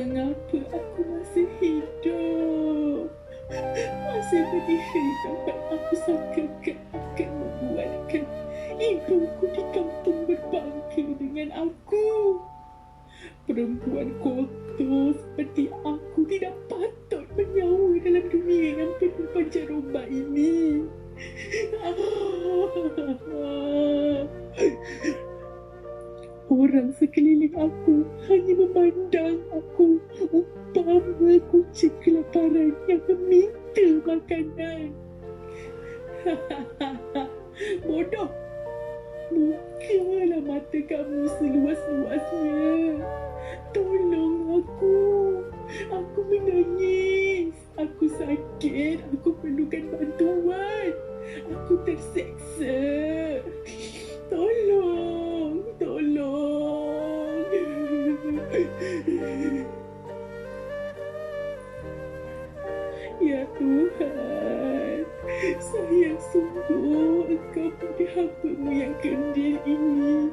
Mengapa aku masih hidup? Masih berdiri tempat aku sangkakan akan membuatkan ibuku di kampung berbangga dengan aku. Perempuan kotor seperti aku tidak patut bernyawa dalam dunia yang penuh pancaroba ini. Orang sekeliling aku hanya memandang aku umpama kucing kelaparan yang meminta makanan. Bodoh! Bukalah mata kamu seluas-luasnya. Tolong aku. Aku menangis. Aku sakit. Aku perlukan bantuan. Aku terseksa. Tolong. Tolong. Ya Tuhan, sayang sungguh Engkau pada hamba-Mu yang kerdil ini.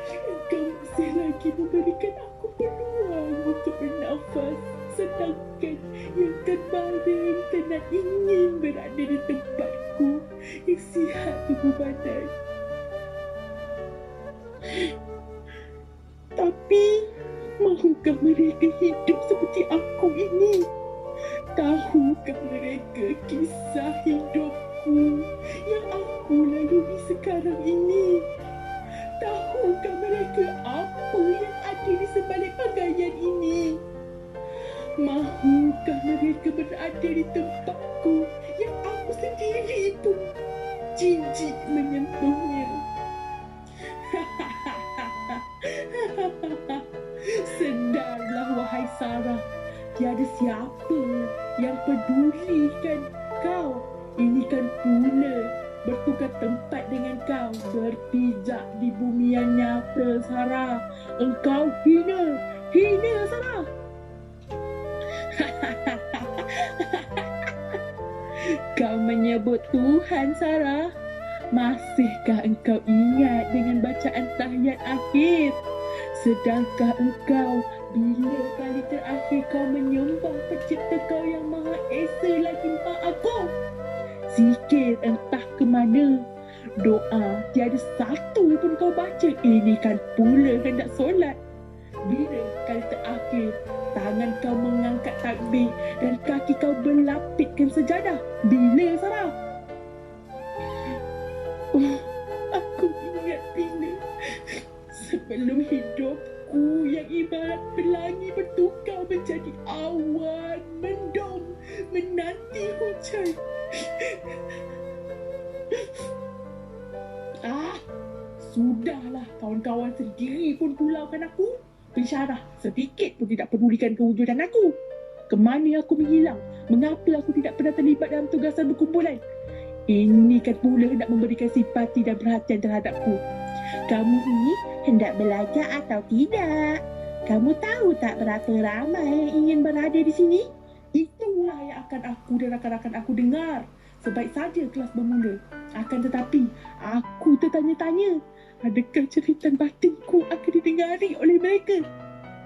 Engkau masih lagi memberikan aku peluang untuk bernafas, sedangkan yang terbaring tak ingin berada di tempatku yang sihat tubuh badan. Tapi, mahukah mereka hidup seperti aku ini? Tahukah mereka kisah hidupku yang aku lalui sekarang ini? Tahukah mereka apa yang ada di sebalik pakaian ini? Mahukah mereka berada di tempatku yang aku sendiri pun jijik menyentuhnya? Sedarlah wahai Sarah, tiada siapa yang pedulikan kau. Ini kan pula bertukar tempat dengan kau, berpijak di bumi yang nyata. Sarah, engkau hina Sarah. Kau menyebut Tuhan, Sarah. Masihkah engkau ingat dengan bacaan tahiyat akhir? Sedangkah engkau bila kali terakhir kau menyembah pencipta kau yang Maha Esa lagi Maha Agung? Zikir entah ke mana, doa tiada satu pun kau baca. Ini kan pula hendak solat. Bila kali terakhir tangan kau mengangkat takbir dan kaki kau berlapitkan sejadah? Bila, Sarah? Oh, aku ingat bila sebelum hidupku yang ibarat pelangi bertukar menjadi awan mendung menanti hujan. Sudahlah, kawan-kawan sendiri pun pulaukan aku. Pensyarah sedikit pun tidak pedulikan kewujudan aku. Kemana aku menghilang? Mengapa aku tidak pernah terlibat dalam tugasan berkumpulan? Ini kan pula hendak memberikan simpati dan perhatian terhadapku. Kamu ini hendak belajar atau tidak? Kamu tahu tak berapa ramai yang ingin berada di sini? Itulah yang akan aku dan rakan-rakan aku dengar sebaik saja kelas bermula. Akan tetapi, aku tertanya-tanya, adakah cerita batinku akan didengari oleh mereka?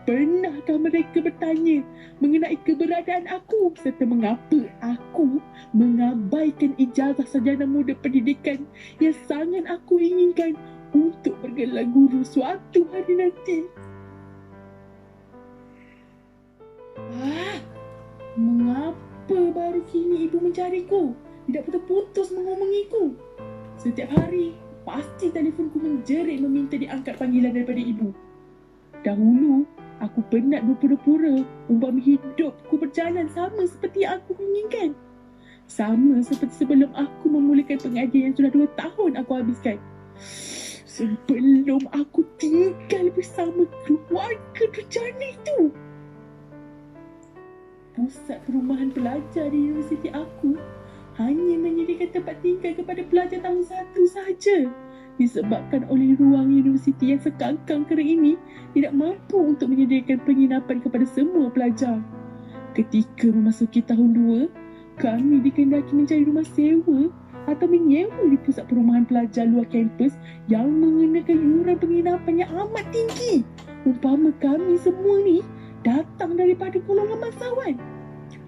Pernahkah mereka bertanya mengenai keberadaan aku serta mengapa aku mengabaikan ijazah sarjana muda pendidikan yang sangat aku inginkan untuk bergelar guru suatu hari nanti? Mengapa baru kini ibu mencariku? Tidak putus-putus mengomongiku. Setiap hari, pasti telefonku menjerit meminta diangkat panggilan daripada ibu. Dahulu, aku penat berpura-pura umpama hidupku berjalan sama seperti yang aku inginkan. Sama seperti sebelum aku memulakan pengajian yang sudah 2 tahun aku habiskan. Sebelum aku tinggal bersama keluarga durjana itu. Pusat perumahan pelajar di universiti aku hanya menyediakan tempat tinggal kepada pelajar tahun 1 sahaja. Disebabkan oleh ruang universiti yang sekangkang kering ini tidak mampu untuk menyediakan penginapan kepada semua pelajar. Ketika memasuki tahun 2, kami dikehendaki mencari rumah sewa atau menyewa di pusat perumahan pelajar luar kampus yang mengenakan iuran penginapan yang amat tinggi. Umpama kami semua ni datang daripada golongan bangsawan.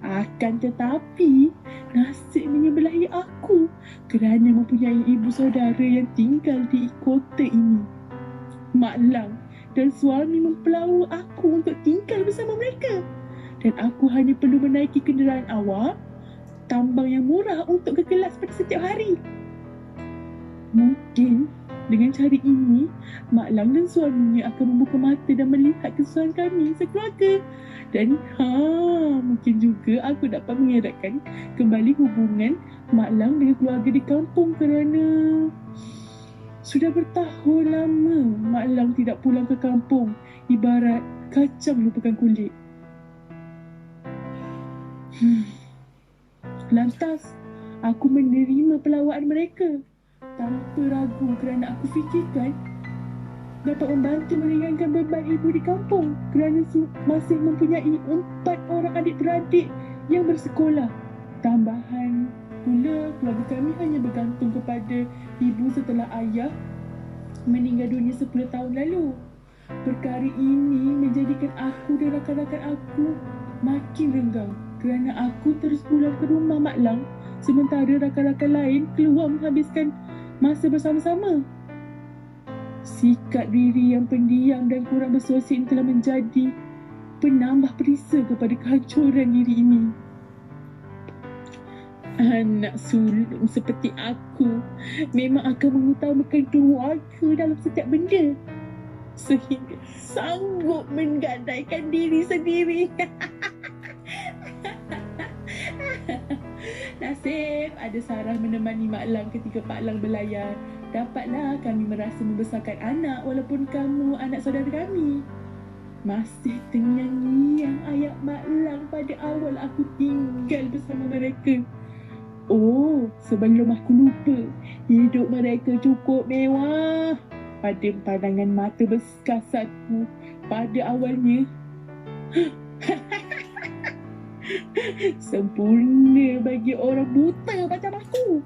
Akan tetapi, nasib menyebelahi aku kerana mempunyai ibu saudara yang tinggal di kota ini. Mak Lang dan suami mempelawa aku untuk tinggal bersama mereka. Dan aku hanya perlu menaiki kenderaan awak, tambang yang murah untuk ke kelas pada setiap hari. Mungkin dengan cara ini, Mak Lang dan suaminya akan membuka mata dan melihat kesusahan kami sekeluarga. Dan mungkin juga aku dapat mengeratkan kembali hubungan Mak Lang dengan keluarga di kampung kerana sudah bertahun lama Mak Lang tidak pulang ke kampung, ibarat kacang lupakan kulit. Lantas, aku menerima pelawaan mereka tanpa ragu kerana aku fikirkan dapat membantu meringankan beban ibu di kampung kerana masih mempunyai 4 orang adik-beradik yang bersekolah. Tambahan pula, keluarga kami hanya bergantung kepada ibu setelah ayah meninggal dunia 10 tahun lalu. Perkara ini menjadikan aku dan rakan-rakan aku makin renggang kerana aku terus pulang ke rumah Mak Lang sementara rakan-rakan lain keluar menghabiskan masa bersama-sama. Sikap diri yang pendiam dan kurang bersosial telah menjadi penambah perisa kepada kehancuran diri ini. Anak sulung seperti aku memang akan mengutamakan keluarga dalam setiap benda sehingga sanggup menggadaikan diri sendiri. Nasib ada Sarah menemani Mak Lang ketika Pak Lang berlayar. Dapatlah kami merasa membesarkan anak walaupun kamu anak saudara kami. Masih terngiang-ngiang ayat Mak Lang pada awal aku tinggal bersama mereka. Oh, sebelum aku lupa, hidup mereka cukup mewah pada pandangan mata berkasatku pada awalnya. Sempurna bagi orang buta macam aku.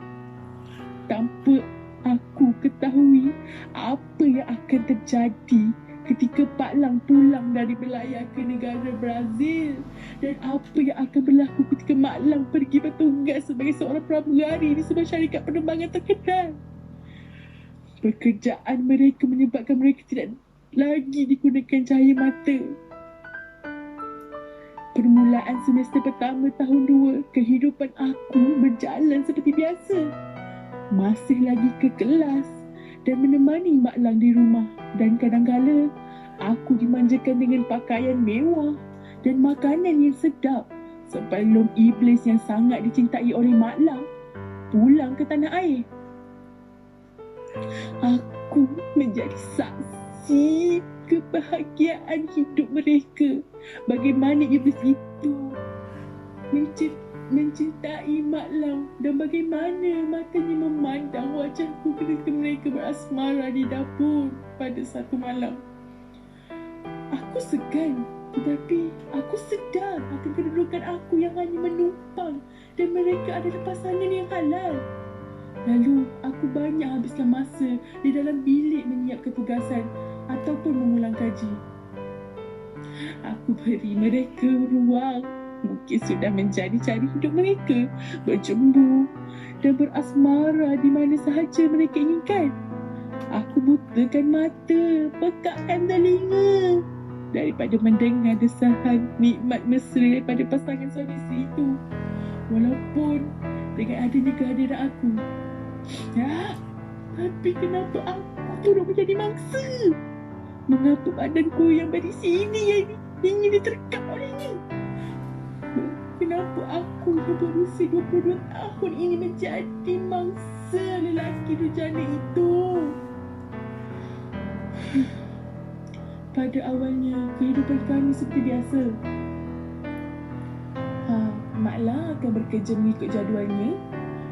Tanpa aku ketahui apa yang akan terjadi ketika Pak Lang pulang dari berlayar ke negara Brazil dan apa yang akan berlaku ketika Mak Lang pergi bertugas sebagai seorang pramugari di sebuah syarikat penerbangan terkenal. Pekerjaan mereka menyebabkan mereka tidak lagi digunakan cahaya mata. Permulaan semester pertama tahun 2, kehidupan aku berjalan seperti biasa. Masih lagi ke kelas dan menemani Mak Lang di rumah, dan kadang-kala aku dimanjakan dengan pakaian mewah dan makanan yang sedap sebelum iblis yang sangat dicintai oleh Mak Lang pulang ke tanah air. Aku menjadi saksi kebahagiaan hidup mereka. Bagaimana iblis itu mencintai Mak Lang dan bagaimana matanya memandang wajahku ketika mereka berasmara di dapur pada satu malam. Aku segan, tetapi aku sedar akan kedudukan aku yang hanya menumpang dan mereka adalah pasangan yang halal. Lalu aku banyak habiskan masa di dalam bilik menyiapkan tugasan ataupun mengulang kaji. Aku beri mereka ruang. Mungkin sudah menjadi cara hidup mereka, berjemur dan berasmara di mana sahaja mereka inginkan. Aku butakan mata, pekakkan telinga daripada mendengar desahan nikmat mesra daripada pasangan suami isteri itu. Walaupun dengan adanya kehadiran aku, tapi kenapa aku turut menjadi mangsa? Mengapa badanku yang berisi ini yang ingin diterkam olehnya? Kenapa aku yang berusia 22 tahun ini menjadi mangsa lelaki durjana itu? Pada awalnya, kehidupan kami seperti biasa. Mak Lang akan bekerja mengikut jadualnya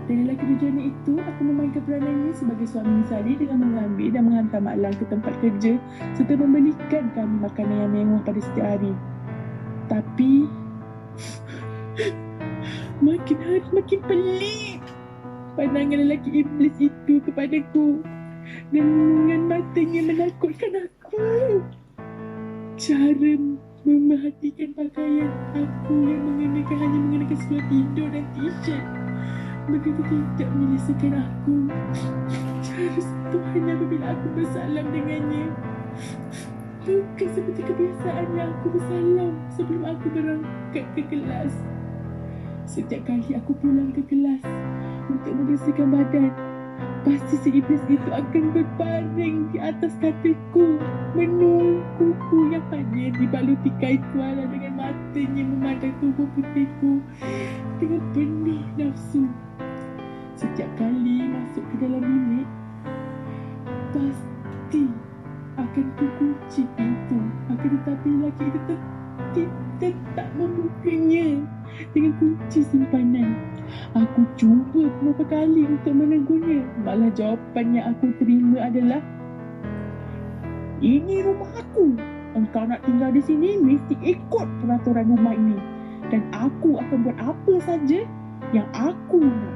dan lelaki durjana itu akan memainkan peranannya sebagai suami misali dengan mengambil dan menghantar Mak Lang ke tempat kerja serta membelikan kami makanan yang mewah pada setiap hari. Tapi makin hari makin pelik pandangan lelaki iblis itu kepadaku dan dengan matanya menakutkan aku. Cara Memerhatikan pakaian aku yang hanya mengenakan seluar tidur dan t-shirt. Begitu tidak menyelesaikan aku. Cara sentuhan apabila aku bersalam dengannya bukan seperti kebiasaannya aku bersalam sebelum aku berangkat ke kelas. Setiap kali aku pulang ke kelas untuk membersihkan badan, pasti si iblis itu akan berbaring di atas katilku, menungguku yang hanya dibaluti kain tuala dengan matanya memandang tubuh putihku dengan penuh nafsu. Setiap kali masuk ke dalam bilik, pasti akan kukunci pintu. Akan tetapi lelaki itu tetap membukanya dengan kunci simpanan. Aku cuba beberapa kali untuk menegurnya, malah jawapan yang aku terima adalah, "Ini rumah aku. Engkau nak tinggal di sini mesti ikut peraturan rumah ini. Dan aku akan buat apa saja yang aku nak."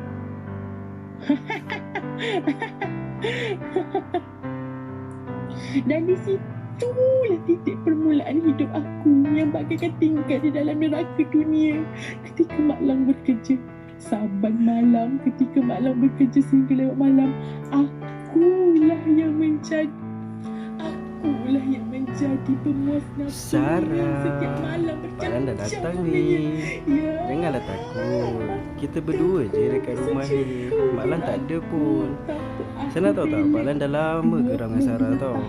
Dan di situlah titik permulaan hidup aku yang bagaikan tinggal di dalam neraka dunia ketika Mak Lang bekerja. Saban malam ketika Mak Lang bekerja sehingga lewat malam, akulah yang menjadi pemuas nafsu yang setiap malam Palan dah bercam-cam datang olehnya. ni. Janganlah takut. Kita berdua je dekat rumah ni. Mak Lan tak ada pun. Senang tahu tak, Palan dah lama geram dengan Sarah tau.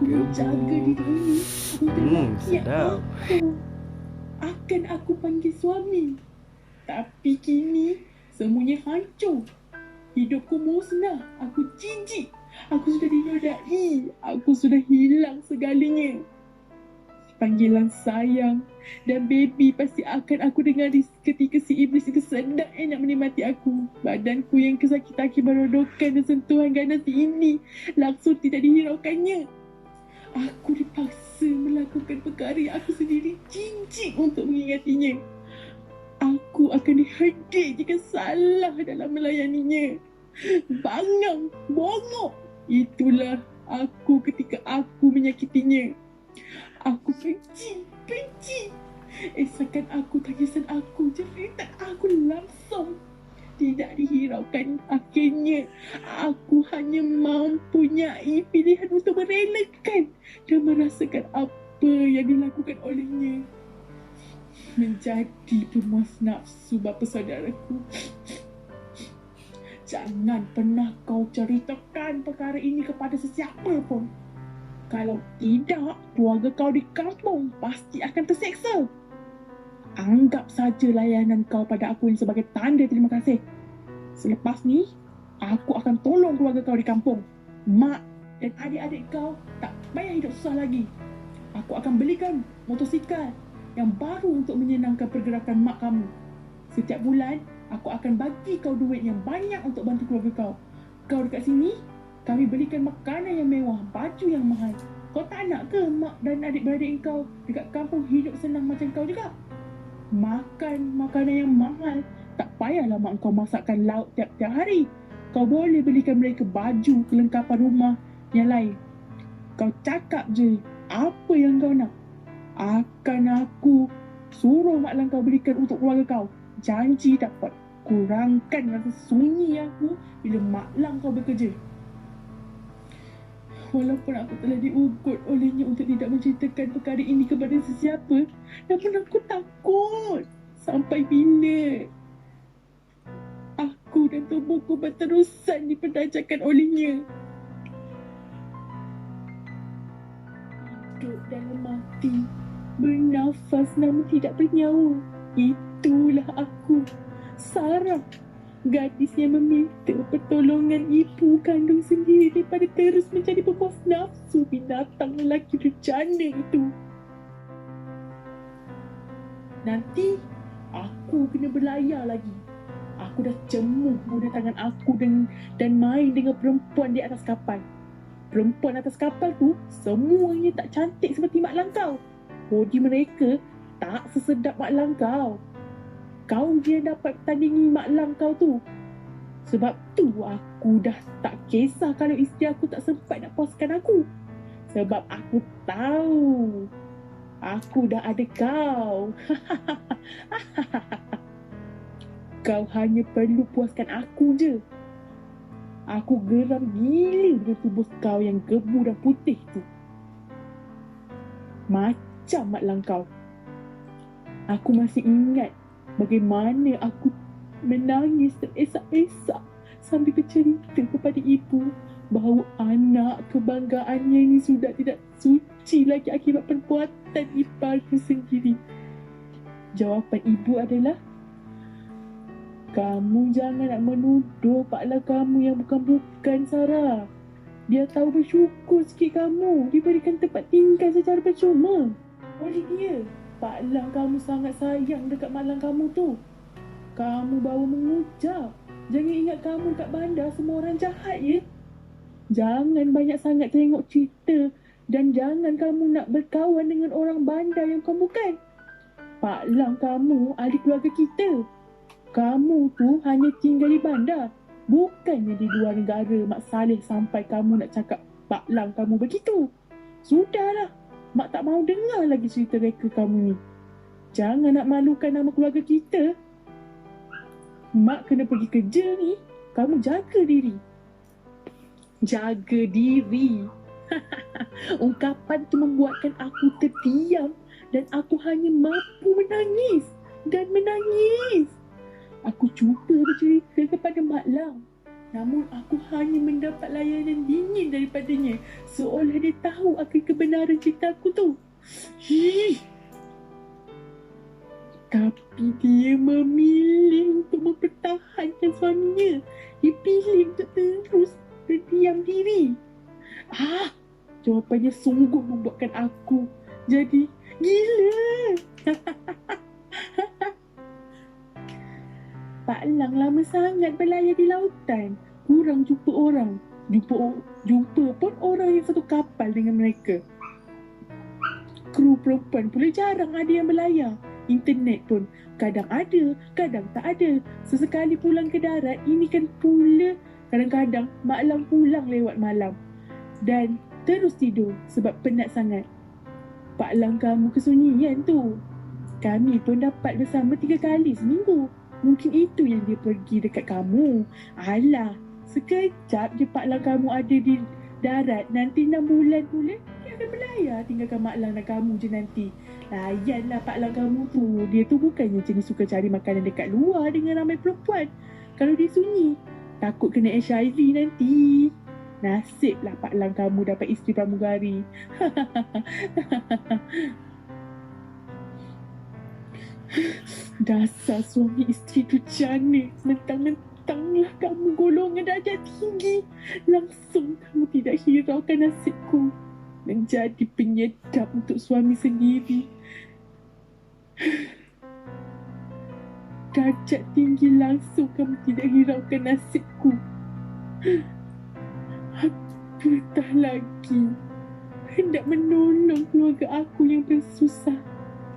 Gebu. Sedap. Akan aku panggil suami. Tapi kini semuanya hancur. Hidupku musnah. Aku jijik. Aku sudah dinodai. Aku sudah hilang segalanya. Panggilan sayang dan baby pasti akan aku dengar ketika si iblis itu sedang nak menikmati aku. Badanku yang kesakitan akibat rodokan dan sentuhan ganas ini langsung tidak dihiraukannya. Aku dipaksa melakukan perkara yang aku sendiri jijik untuk mengingatinya. Aku akan dihedik jika salah dalam melayaninya. Bangang, bongok. Itulah aku ketika aku menyakitinya. Aku benci. Esakan aku, tangisan aku, jeritan aku langsung tidak dihiraukan. Akhirnya aku hanya mempunyai pilihan untuk merelakan dan merasakan apa yang dilakukan olehnya. Menjadi pemuas nafsu bapa saudaraku. Jangan pernah kau ceritakan perkara ini kepada sesiapa pun. Kalau tidak, keluarga kau di kampung pasti akan terseksa. Anggap saja layanan kau pada aku ini sebagai tanda terima kasih. Selepas ni, aku akan tolong keluarga kau di kampung. Mak dan adik-adik kau tak payah hidup susah lagi. Aku akan belikan motosikal yang baru untuk menyenangkan pergerakan mak kamu. Setiap bulan, aku akan bagi kau duit yang banyak untuk bantu keluarga kau. Kau dekat sini, kami belikan makanan yang mewah, baju yang mahal. Kau tak nak ke mak dan adik-beradik kau dekat kampung hidup senang macam kau juga? Makan makanan yang mahal. Tak payahlah mak kau masakkan lauk tiap-tiap hari. Kau boleh belikan mereka baju, kelengkapan rumah yang lain. Kau cakap je apa yang kau nak. Akan aku suruh Mak Lang kau belikan untuk keluarga kau. Janji dapat kurangkan rasa sunyi aku bila Mak Lang kau bekerja. Walaupun aku telah diugut olehnya untuk tidak menceritakan perkara ini kepada sesiapa, namun aku takut. Sampai bila aku dan tubuhku berterusan diperdajakan olehnya. Hidup dalam mati, bernafas namun tidak bernyawa. Itulah aku, Sarah. Gadis yang meminta pertolongan ibu kandung sendiri daripada terus menjadi pemuas nafsu binatang lelaki bejana itu. Nanti aku kena berlayar lagi. Aku dah cemuh muda tangan aku dan main dengan perempuan di atas kapal. Perempuan atas kapal tu semuanya tak cantik seperti Mak Lang kau. Bodi mereka tak sesedap Mak Lang kau. Kau je dapat tandingi Mak Lang kau tu. Sebab tu aku dah tak kisah kalau isteri aku tak sempat nak puaskan aku. Sebab aku tahu Aku dah ada kau. Kau hanya perlu puaskan aku je. Aku geram gila dengan tubuh kau yang gebu dan putih tu. Macam mak lang kau. Aku masih ingat bagaimana aku menangis teresak-esak sambil bercerita kepada ibu bahawa anak kebanggaannya ini sudah tidak suci lagi akibat perbuatan iparnya sendiri. Jawapan ibu adalah, kamu jangan nak menuduh pak lang kamu yang bukan-bukan, Sarah. Dia tahu bersyukur sikit kamu diberikan tempat tinggal secara percuma. Oleh dia, pak lang kamu sangat sayang dekat mak lang kamu tu. Kamu baru mengucap. Jangan ingat kamu kat bandar semua orang jahat ya. Jangan banyak sangat tengok cerita dan jangan kamu nak berkawan dengan orang bandar yang kamu bukan. Pak lang kamu ahli keluarga kita. Kamu tu hanya tinggal di bandar, bukannya di luar negara. Mak Saleh sampai kamu nak cakap pak lang kamu begitu. Sudahlah, mak tak mau dengar lagi cerita reka kamu ni. Jangan nak malukan nama keluarga kita. Mak kena pergi kerja ni, kamu jaga diri. Jaga diri. Ungkapan tu membuatkan aku terdiam dan aku hanya mampu menangis dan menangis. Aku cuba bercerita kepada Mak Lang, namun aku hanya mendapat layanan dingin daripadanya, seolah dia tahu akan kebenaran cerita aku tu. Tapi dia memilih untuk mempertahankan suaminya. Dia pilih untuk terus berdiam diri. Jawapannya sungguh membuatkan aku jadi gila. Pak Lang lama sangat berlayar di lautan. Kurang jumpa orang. Jumpa pun orang yang satu kapal dengan mereka. Kru perempuan pula jarang ada yang berlayar. Internet pun kadang ada, kadang tak ada. Sesekali pulang ke darat, ini kan pula kadang-kadang Mak Lang pulang lewat malam dan terus tidur sebab penat sangat. Pak Lang kamu kesunyian tu. Kami pun dapat bersama 3 kali seminggu. Mungkin itu yang dia pergi dekat kamu. Alah, sekejap je Pak Lang kamu ada di darat. Nanti 6 bulan pula dia akan berlayar. Tinggalkan Mak Lang dan kamu je nanti. Layanlah Pak Lang kamu tu. Dia tu bukannya jenis suka cari makanan dekat luar dengan ramai perempuan. Kalau dia sunyi, takut kena HIV nanti. Nasiblah Pak Lang kamu dapat isteri pramugari. Dasar suami isteri tu jana. Mentang-mentanglah kamu golongan darjah tinggi, langsung kamu tidak hiraukan nasibku menjadi penyedap untuk suami sendiri. Darjat tinggi, langsung kamu tidak hiraukan nasibku. Apatah lagi hendak menolong keluarga aku yang bersusah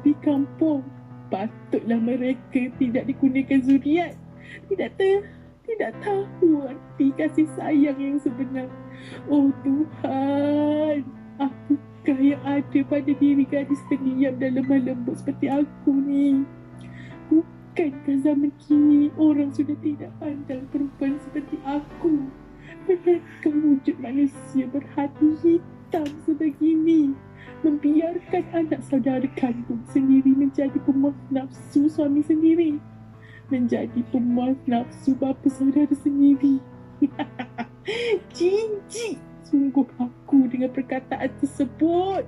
di kampung. Patutlah mereka tidak dikurniakan zuriat. Tidak tahu arti kasih sayang yang sebenar. Oh Tuhan, apakah yang ada pada diri gadis pendiam dan lemah lembut seperti aku ni? Bukankah zaman kini orang sudah tidak pandang perempuan seperti aku? Benarkah wujud manusia berhati hitam sebegini membiarkan anak saudara kandung sendiri menjadi pemuas nafsu suami sendiri, menjadi pemuas nafsu bapa saudara sendiri? Jijik sungguh aku dengan perkataan tersebut.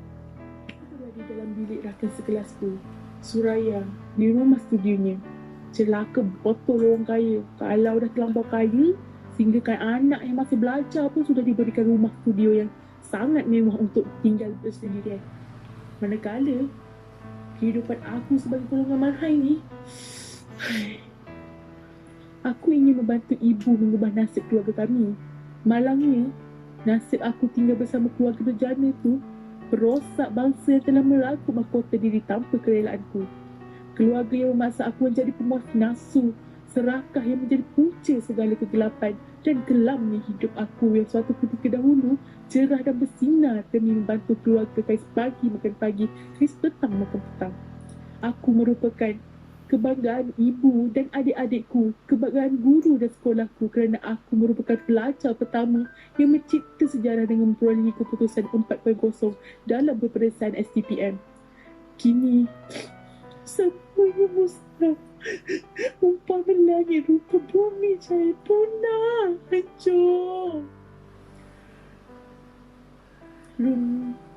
Di dalam bilik rakan sekelasku, Suraya, di rumah studionya. Celaka botol orang kaya. Kalau dah terlampau kaya, sehingga anak yang masih belajar pun sudah diberikan rumah studio yang sangat mewah untuk tinggal bersendirian. Manakala kehidupan aku sebagai golongan marhai ni, aku ingin membantu ibu mengubah nasib keluarga kami. Malangnya, nasib aku tinggal bersama keluarga bejana tu perosak bangsa yang telah merangkul mahkota diri tanpa kerelaanku. Keluarga yang memaksa aku menjadi pemuas nafsu, serakah yang menjadi punca segala kegelapan dan kelamnya hidup aku yang suatu ketika dahulu cerah dan bersinar demi membantu keluarga kais pagi makan pagi, kais petang makan petang. Aku merupakan kebanggaan ibu dan adik-adikku, kebanggaan guru dan sekolahku kerana aku merupakan pelajar pertama yang mencipta sejarah dengan memperolehi keputusan 4.0 dalam peperiksaan STPM. Kini, semuanya musnah. Umpama langit rupa bumi cahaya punah, hancur.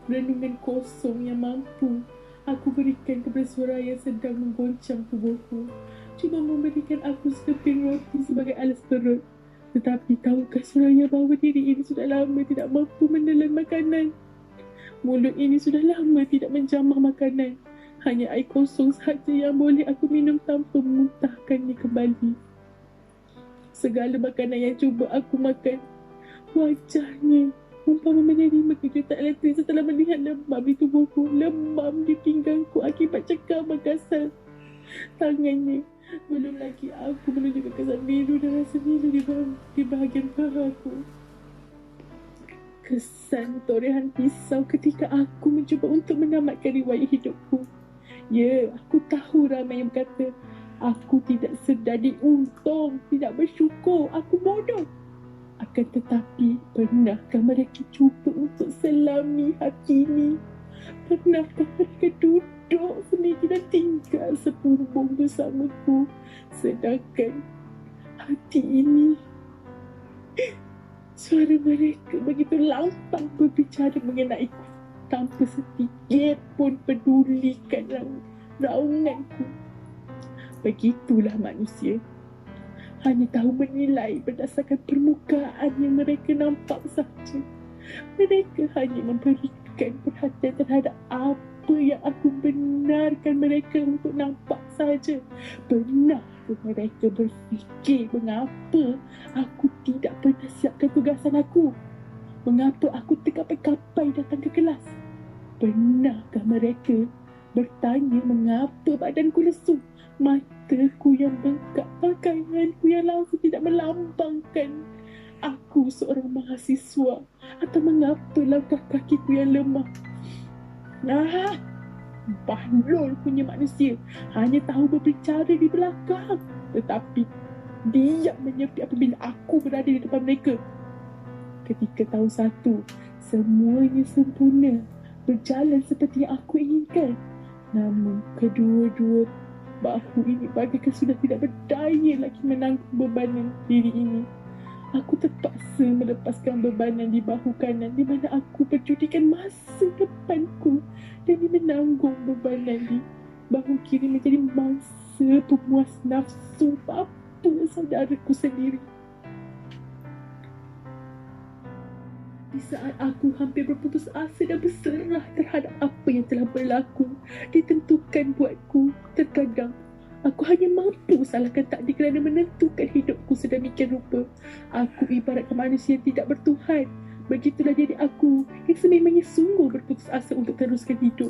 Renungan kosong yang mampu aku berikan kepada suara yang sedang menggoncang tubuhku, cuma memberikan aku sekeping roti sebagai alas perut. Tetapi tahukah Suraya bahawa diri ini sudah lama tidak mampu menelan makanan? Mulut ini sudah lama tidak menjamah makanan. Hanya air kosong sahaja yang boleh aku minum tanpa memuntahkannya kembali. Segala makanan yang cuba aku makan, wajahnya umpama menerima kejutan elektrik setelah melihat lemam di tubuhku, lemam di pinggangku akibat cekal berkasar. Tangannya, belum lagi aku menunjukkan kesan biru dan rasa biru di bahagian pahaku. Kesan torehan pisau ketika aku mencuba untuk menamatkan riwayat hidupku. Ya, aku tahu ramai yang berkata, aku tidak sedar diuntung, tidak bersyukur, aku bodoh. Akan tetapi, pernahkah mereka cuba untuk selami hati ini? Pernahkah mereka duduk sendiri dan tinggal sepurbung bersamaku? Sedangkan hati ini, suara mereka begitu lantang berbicara mengenaiku tanpa sedikit pun pedulikan raunganku. Begitulah manusia. Hanya tahu menilai berdasarkan permukaan yang mereka nampak sahaja. Mereka hanya memberikan perhatian terhadap apa yang aku benarkan mereka untuk nampak sahaja. Benarkah mereka berfikir mengapa aku tidak pernah siapkan tugasan aku? Mengapa aku terkapai-kapai datang ke kelas? Benarkah mereka bertanya mengapa badanku lesu? Mataku yang bengkak, pakaianku yang langsung tidak melambangkan aku seorang mahasiswa, atau mengapa langkah kakiku yang lemah? Nah, bahlul punya manusia hanya tahu berbicara di belakang, tetapi diam menyepi apabila aku berada di depan mereka. Ketika tahun 1, semuanya sempurna, berjalan seperti yang aku inginkan. Namun kedua-dua bahu ini bagaikan sudah tidak berdaya lagi menanggung bebanan diri ini. Aku terpaksa melepaskan bebanan di bahu kanan di mana aku perjudikan masa depanku, dan menanggung bebanan di bahu kiri menjadi mangsa pemuas nafsu bapa saudaraku sendiri. Di saat aku hampir berputus asa dan berserah terhadap apa yang telah berlaku, ditentukan buatku, terkadang aku hanya mampu salahkan takdir kerana menentukan hidupku sedemikian rupa. Aku ibaratkan manusia yang tidak bertuhan. Begitulah jadi aku yang sememangnya sungguh berputus asa untuk teruskan hidup.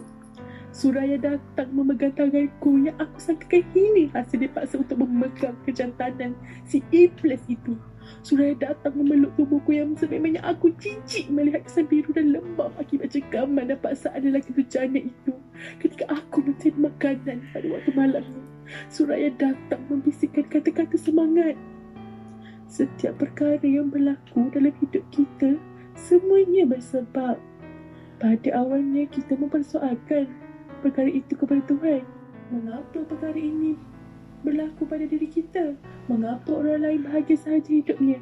Suraya datang memegang tanganku yang aku sangkakan hina rasa dipaksa untuk memegang kejantanan si iblis itu. Suraya datang memeluk tubuhku yang sememangnya aku jijik melihat kesan biru dan lembab akibat cengkaman dan paksaan lelaki bejana itu. Ketika aku mencari makanan pada waktu malam itu, Suraya datang membisikkan kata-kata semangat. Setiap perkara yang berlaku dalam hidup kita, semuanya bersebab. Pada awalnya kita mempersoalkan perkara itu kepada Tuhan. Mengapa perkara ini berlaku pada diri kita? Mengapa orang lain bahagia sahaja hidupnya?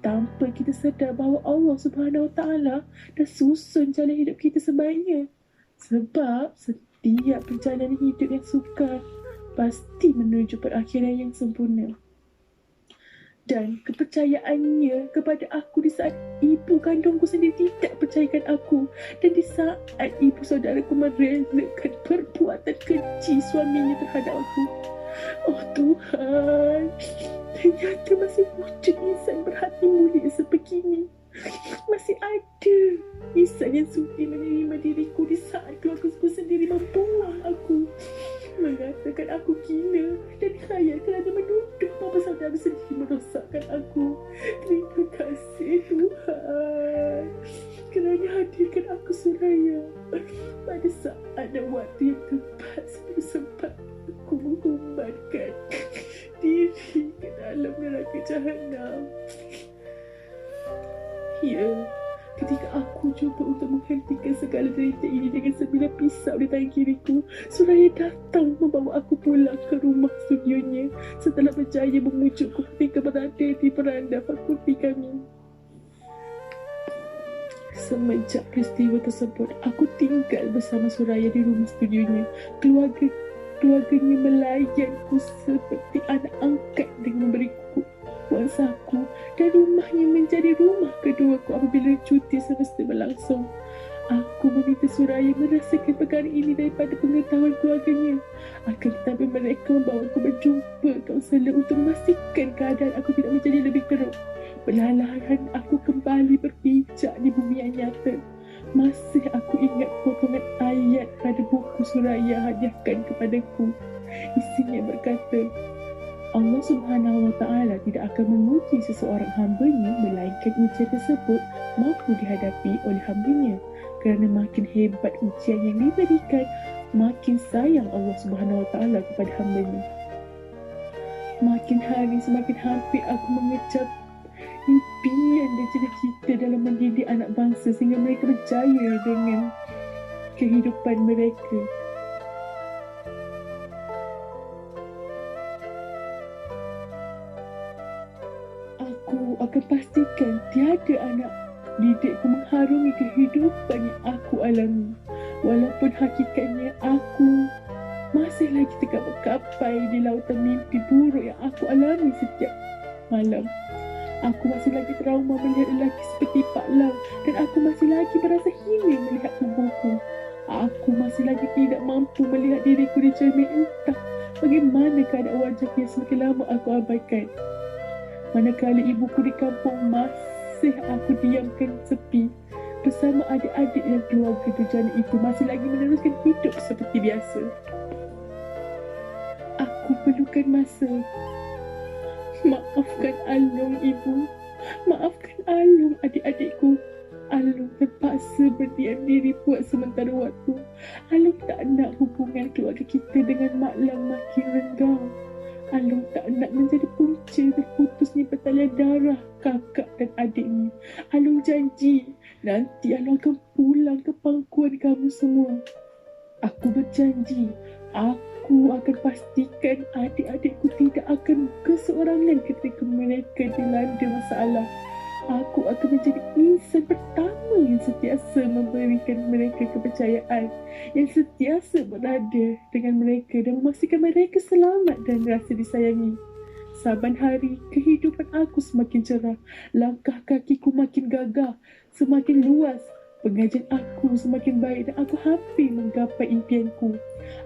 Tanpa kita sedar bahawa Allah Subhanahu Wa Taala dah susun jalan hidup kita sebaiknya. Sebab setiap perjalanan hidup yang sukar pasti menuju perakhiran yang sempurna. Dan kepercayaannya kepada aku di saat ibu kandungku sendiri tidak percayakan aku, dan di saat ibu saudaraku merelakan perbuatan keji suaminya terhadap aku. Oh Tuhan, ternyata masih wujud insan berhati mulia sebegini. Masih ada insan yang sudi menerima diriku di saat keluargaku sendiri membuang aku. mengatakan aku gila dan khayal kerana menuduh bapa saudara sendiri merosakkan aku. Terima kasih Tuhan kerana hadirkan aku Suraya pada saat dan waktu yang tepat sebelum sempat aku mengumbarkan diri ke dalam neraka jahanam. Ya, ketika aku cuba untuk menghentikan segala derita ini dengan 9 pisau di tangan kiriku, Suraya datang membawa aku pulang ke rumah studionya setelah berjaya memujukku ketika berada di beranda fakulti kami. Semenjak peristiwa tersebut, aku tinggal bersama Suraya di rumah studionya. Keluarganya melayanku seperti anak angkat dengan memberiku wang saku, dan rumahnya menjadi rumah keduaku apabila cuti semester berlangsung. Aku meminta Suraya merasakan perkara ini daripada pengetahuan keluarganya. Akan tetapi mereka membawa aku berjumpa kaunselor untuk memastikan keadaan aku tidak menjadi lebih teruk. Perlahan-lahan aku kembali berpijak di bumi yang nyata. Masih aku ingat potongan ayat pada buku Suraya hadiahkan kepadaku. Isinya berkata, Allah Subhanahu Wa Taala tidak akan menguji seseorang hamba-Nya melainkan ujian tersebut mampu dihadapi oleh hamba-Nya. Kerana makin hebat ujian yang diberikan, makin sayang Allah Subhanahu Wa Taala kepada hamba-Nya. Makin hari semakin hampir aku mengejar impian dan cita-cita dalam mendidik anak bangsa sehingga mereka berjaya dengan kehidupan mereka. Aku akan pastikan tiada anak didikku mengharungi kehidupan yang aku alami. Walaupun hakikatnya aku masih lagi terkapai di lautan mimpi buruk yang aku alami setiap malam. Aku masih lagi trauma melihat lelaki seperti Pak Lau, dan aku masih lagi berasa hina melihat tubuhku. Aku masih lagi tidak mampu melihat diriku di cermin, entah bagaimana keadaan wajahku yang semakin lama aku abaikan. Manakala ibuku di kampung masih aku diamkan sepi bersama adik-adik dan keluarga durjana itu masih lagi meneruskan hidup seperti biasa. Aku perlukan masa. Maafkan Alung, Ibu. Maafkan Alung, adik-adikku. Alung terpaksa berdiam diri buat sementara waktu. Alung tak nak hubungan keluarga kita dengan Mak Lang makin renggang. Alung tak nak menjadi punca terputusnya pertalian darah kakak dan adiknya. Alung janji nanti Alung akan pulang ke pangkuan kamu semua. Aku berjanji aku akan pastikan adik-adikku tidak akan keseorangan ketika mereka dilanda masalah. Aku akan menjadi insan pertama yang sentiasa memberikan mereka kepercayaan, yang sentiasa berada dengan mereka dan memastikan mereka selamat dan rasa disayangi. Saban hari, kehidupan aku semakin cerah, langkah kakiku makin gagah, semakin luas. Pengajian aku semakin baik dan aku hampir menggapai impianku.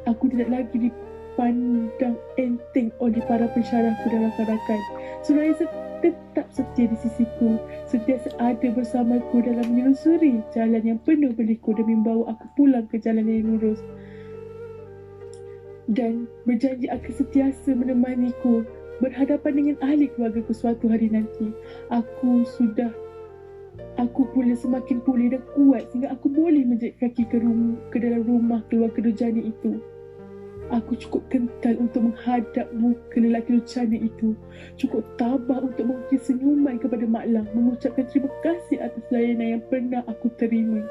Aku tidak lagi dipandang enteng oleh para pensyarahku dan rakan-rakan. Suraya tetap setia di sisiku, sentiasa ada bersamaku dalam menelusuri jalan yang penuh berliku demi membawa aku pulang ke jalan yang lurus. Dan berjanji akan sentiasa menemaniku berhadapan dengan ahli keluargaku suatu hari nanti. Aku pula semakin pulih dan kuat sehingga aku boleh menjejak kaki ke dalam rumah keluarga durjana itu. Aku cukup kental untuk menghadap muka lelaki durjana itu. Cukup tabah untuk memberi senyuman kepada Mak Lang, mengucapkan terima kasih atas layanan yang pernah aku terima.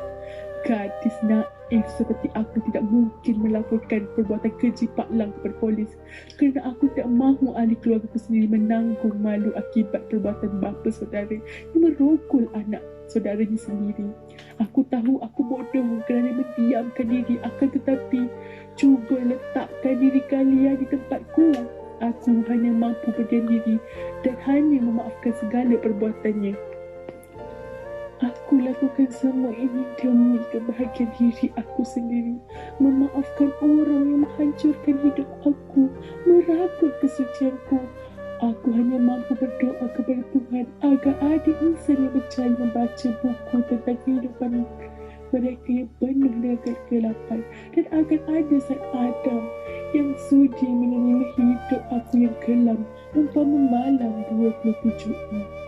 Gadis naif seperti aku tidak mungkin melaporkan perbuatan keji Pak Lang kepada polis kerana aku tidak mahu ahli keluarga sendiri menanggung malu akibat perbuatan bapa saudara yang merogol anak saudaranya sendiri. Aku tahu aku bodoh kerana mendiamkan diri, akan tetapi cuba letakkan diri kalian di tempatku. Aku hanya mampu berdiam diri dan hanya memaafkan segala perbuatannya. Aku lakukan semua ini demi kebahagiaan diri aku sendiri. Memaafkan orang yang menghancurkan hidup aku, meragukan kesucianku. Aku hanya mampu berdoa kepada Tuhan agar ada insan yang berjaya membaca buku tentang kehidupan mereka yang penuh dengan kegelapan, dan agar ada sang Adam yang sudi menerima hidup aku yang kelam umpama malam 27 ini.